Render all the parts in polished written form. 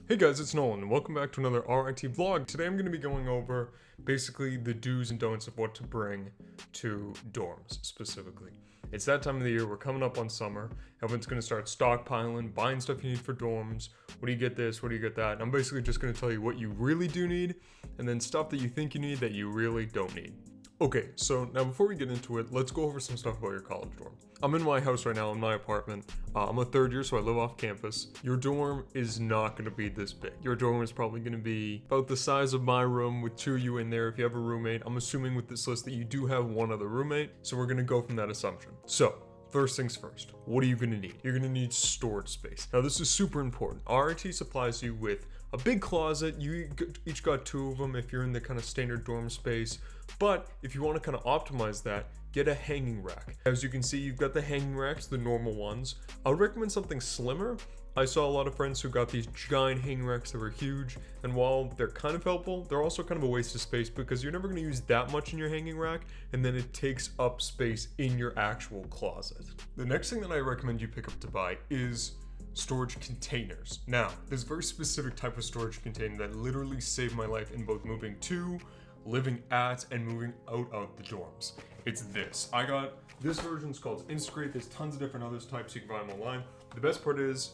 Hey guys, it's Nolan, and welcome back to another RIT vlog. Today I'm going to be going over basically the do's and don'ts of what to bring to dorms, specifically. It's that time of the year, we're coming up on summer, everyone's going to start stockpiling, buying stuff you need for dorms, what do you get this, what do you get that, and I'm basically just going to tell you what you really do need, and then stuff that you think you need that you really don't need. Okay, so now before we get into it, let's go over some stuff about your college dorm. I'm in my house right now, in my apartment. I'm a third year, so I live off campus. Your dorm is not gonna be this big. Your dorm is probably gonna be about the size of my room with two of you in there if you have a roommate. I'm assuming with this list that you do have one other roommate, so we're gonna go from that assumption. So, first things first, what are you gonna need? You're gonna need storage space. Now this is super important. RIT supplies you with a big closet. You each got two of them if you're in the kind of standard dorm space. But if you want to kind of optimize that, get a hanging rack. As you can see, you've got the hanging racks, the normal ones. I would recommend something slimmer. I saw a lot of friends who got these giant hanging racks that were huge, and while they're kind of helpful, they're also kind of a waste of space because you're never going to use that much in your hanging rack, and then it takes up space in your actual closet. The next thing that I recommend you pick up to buy is storage containers. Now, there's a very specific type of storage container that literally saved my life in both moving to, living at, and moving out of the dorms. It's this. I got this version. It's called Instacrate. There's tons of different other types. You can buy them online. The best part is,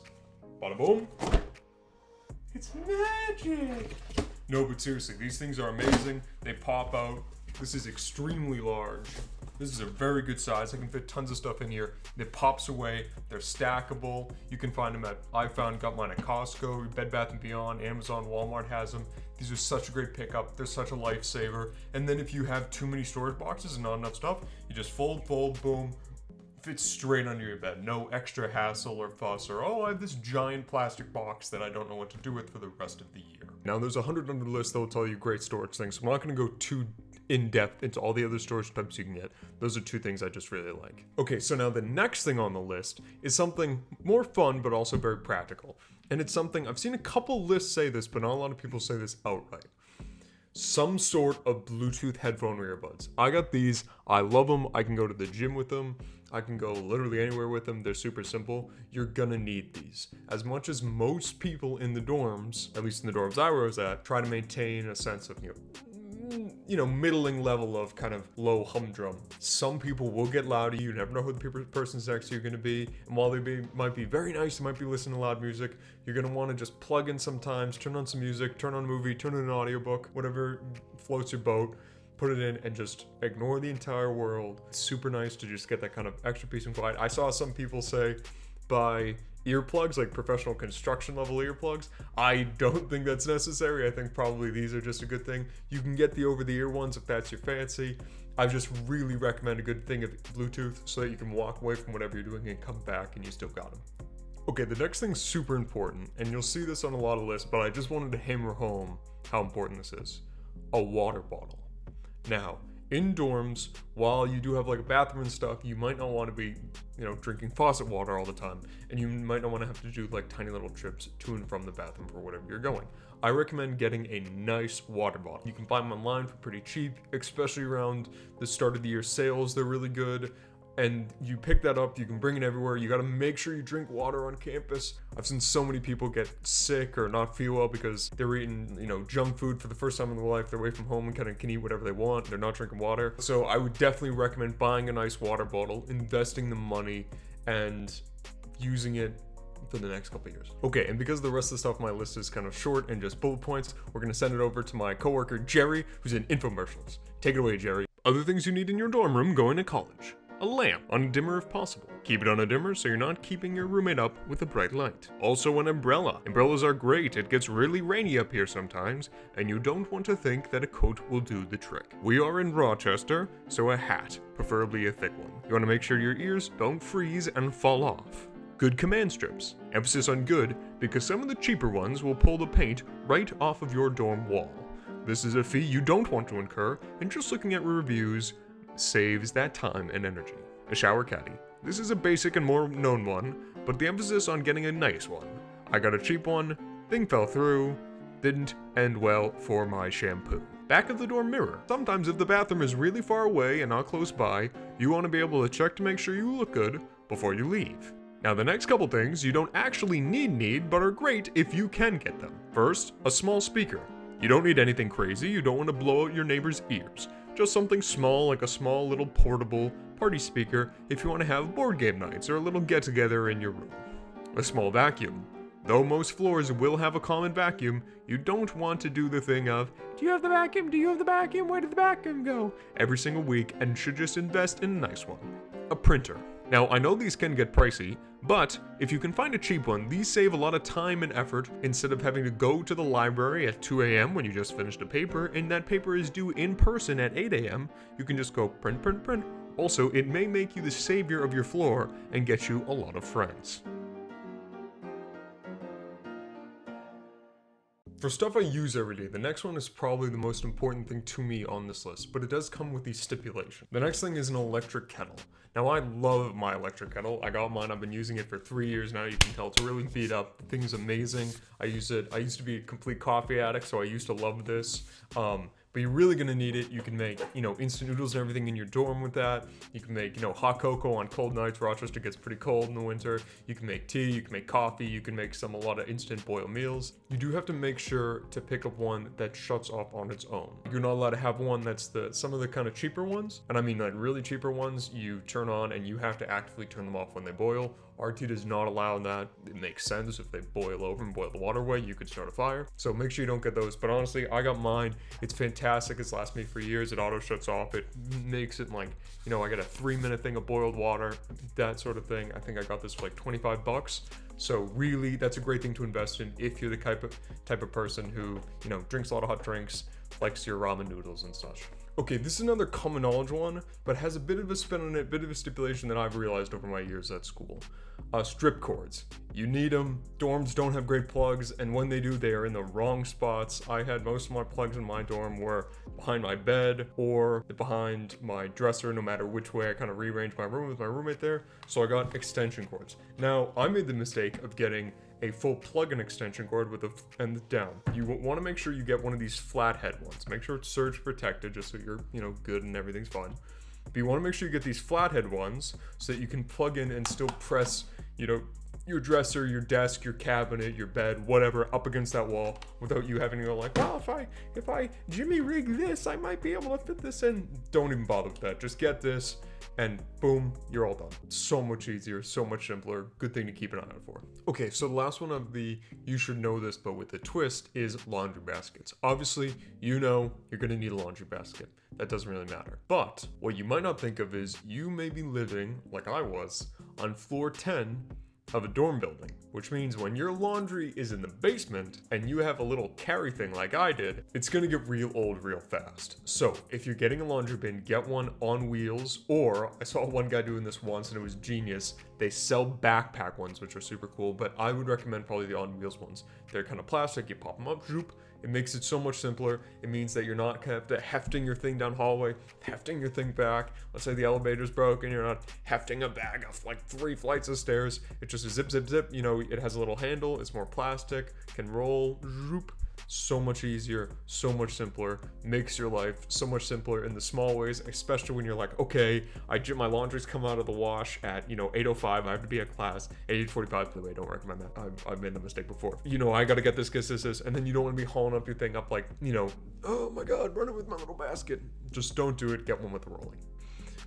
bada boom, it's magic. No, but seriously, these things are amazing. They pop out. This is extremely large. This is a very good size. I can fit tons of stuff in here. It pops away. They're stackable. You can find them got mine at Costco, Bed Bath & Beyond, Amazon, Walmart has them. These are such a great pickup. They're such a lifesaver. And then if you have too many storage boxes and not enough stuff, you just fold, boom, fits straight under your bed. No extra hassle or fuss or, oh, I have this giant plastic box that I don't know what to do with for the rest of the year. Now there's 100 on the list that will tell you great storage things. So I'm not gonna go too in depth into all the other storage types you can get. Those are two things I just really like. Okay, so now the next thing on the list is something more fun, but also very practical. And it's something, I've seen a couple lists say this, but not a lot of people say this outright. Some sort of Bluetooth headphone earbuds. I got these, I love them, I can go to the gym with them, I can go literally anywhere with them, they're super simple. You're gonna need these. As much as most people in the dorms, at least in the dorms I was at, try to maintain a sense of, middling level of kind of low humdrum. Some people will get loud. You never know who the person next to you are going to be. And while they might be very nice, they might be listening to loud music, you're going to want to just plug in sometimes, turn on some music, turn on a movie, turn on an audiobook, whatever floats your boat, put it in and just ignore the entire world. It's super nice to just get that kind of extra peace and quiet. I saw some people say buy earplugs, like professional construction level earplugs. I don't think that's necessary. I think probably these are just a good thing. You can get the over the ear ones if that's your fancy. I just really recommend a good thing of Bluetooth so that you can walk away from whatever you're doing and come back and you still got them. Okay, the next thing's super important, and you'll see this on a lot of lists, but I just wanted to hammer home how important this is. A water bottle. Now, in dorms, while you do have like a bathroom and stuff, you might not want to be, drinking faucet water all the time. And you might not want to have to do like tiny little trips to and from the bathroom for whatever you're going. I recommend getting a nice water bottle. You can buy them online for pretty cheap, especially around the start of the year sales. They're really good. And you pick that up, you can bring it everywhere. You got to make sure you drink water on campus. I've seen so many people get sick or not feel well because they're eating, junk food for the first time in their life. They're away from home and kind of can eat whatever they want. They're not drinking water. So I would definitely recommend buying a nice water bottle, investing the money, and using it for the next couple of years. Okay, and because the rest of the stuff on my list is kind of short and just bullet points, we're going to send it over to my coworker, Jerry, who's in infomercials. Take it away, Jerry. Other things you need in your dorm room going to college. A lamp on a dimmer if possible. Keep it on a dimmer so you're not keeping your roommate up with a bright light. Also an umbrella. Umbrellas are great. It gets really rainy up here sometimes, and you don't want to think that a coat will do the trick. We are in Rochester, so a hat, preferably a thick one. You want to make sure your ears don't freeze and fall off. Good command strips. Emphasis on good because some of the cheaper ones will pull the paint right off of your dorm wall. This is a fee you don't want to incur, and just looking at reviews saves that time and energy. A shower caddy. This is a basic and more known one, but the emphasis on getting a nice one. I got a cheap one, thing fell through, didn't end well for my shampoo. Back of the dorm mirror. Sometimes if the bathroom is really far away and not close by, you want to be able to check to make sure you look good before you leave. Now the next couple things you don't actually need but are great if you can get them. First, a small speaker. You don't need anything crazy, you don't want to blow out your neighbor's ears. Just something small, like a small little portable party speaker if you want to have board game nights or a little get together in your room. A small vacuum. Though most floors will have a common vacuum, you don't want to do the thing of, do you have the vacuum? Do you have the vacuum? Where did the vacuum go? Every single week, and should just invest in a nice one. A printer. Now, I know these can get pricey, but if you can find a cheap one, these save a lot of time and effort instead of having to go to the library at 2 a.m. when you just finished a paper, and that paper is due in person at 8 a.m. You can just go print, print, print. Also, it may make you the savior of your floor and get you a lot of friends. For stuff I use every day, the next one is probably the most important thing to me on this list, but it does come with these stipulations. The next thing is an electric kettle. Now I love my electric kettle. I got mine, I've been using it for 3 years now. You can tell it's really beat up. The thing's amazing. I use it, I used to be a complete coffee addict, so I used to love this. But you're really gonna need it. You can make, instant noodles and everything in your dorm with that. You can make, hot cocoa on cold nights. Rochester gets pretty cold in the winter. You can make tea, you can make coffee, you can make a lot of instant boil meals. You do have to make sure to pick up one that shuts off on its own. You're not allowed to have one that's some of the kind of cheaper ones, and I mean like really cheaper ones, you turn on and you have to actively turn them off when they boil. RT does not allow that. It makes sense. If they boil over and boil the water away, you could start a fire. So make sure you don't get those. But honestly, I got mine. It's fantastic. It's lasted me for years. It auto shuts off. It makes it like, I get a 3-minute thing of boiled water, that sort of thing. I think I got this for like 25 bucks. So really, that's a great thing to invest in if you're the type of person who, drinks a lot of hot drinks, likes your ramen noodles and such. Okay, this is another common knowledge one, but has a bit of a spin on it, a bit of a stipulation that I've realized over my years at school. Strip cords. You need them. Dorms don't have great plugs, and when they do, they are in the wrong spots. I had most of my plugs in my dorm were behind my bed or behind my dresser, no matter which way I kind of rearranged my room with my roommate there. So I got extension cords. Now, I made the mistake of getting a full plug-in extension cord with the end down. You want to make sure you get one of these flathead ones. Make sure it's surge protected just so you're, good and everything's fine. But you want to make sure you get these flathead ones so that you can plug in and still press, your dresser, your desk, your cabinet, your bed, whatever, up against that wall without you having to go like, well, if I Jimmy rig this, I might be able to fit this in. Don't even bother with that. Just get this and boom, you're all done. So much easier, so much simpler. Good thing to keep an eye out for. Okay, so the last one of the you should know this, but with a twist, is laundry baskets. Obviously, you're gonna need a laundry basket. That doesn't really matter. But what you might not think of is you may be living, like I was, on floor 10 of a dorm building, which means when your laundry is in the basement and you have a little carry thing like I did, it's gonna get real old real fast. So if you're getting a laundry bin, get one on wheels, or I saw one guy doing this once and it was genius. They sell backpack ones, which are super cool, but I would recommend probably the on wheels ones. They're kind of plastic, you pop them up, zoop. It makes it so much simpler. It means that you're not kind of hefting your thing down hallway, hefting your thing back. Let's say the elevator's broken, you're not hefting a bag of like 3 flights of stairs. It's just a zip, zip, zip. It has a little handle, it's more plastic, can roll, zoop. So much easier, so much simpler, makes your life so much simpler in the small ways, especially when you're like, okay, my laundry's come out of the wash at, 8:05, I have to be at class at 8:45. By the way, I don't recommend that. I've made the mistake before. I gotta get this, and then you don't want to be hauling up your thing up like, oh my god, running with my little basket. Just don't do it, get one with the rolling.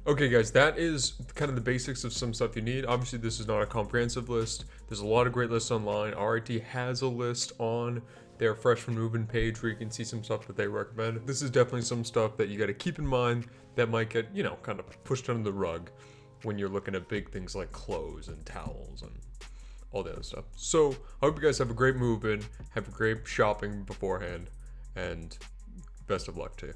Okay guys, that is kind of the basics of some stuff you need. Obviously this is not a comprehensive list. There's a lot of great lists online. RIT has a list on their freshman move-in page where you can see some stuff that they recommend. This is definitely some stuff that you got to keep in mind that might get, kind of pushed under the rug when you're looking at big things like clothes and towels and all the other stuff. So I hope you guys have a great move-in, have a great shopping beforehand, and best of luck to you.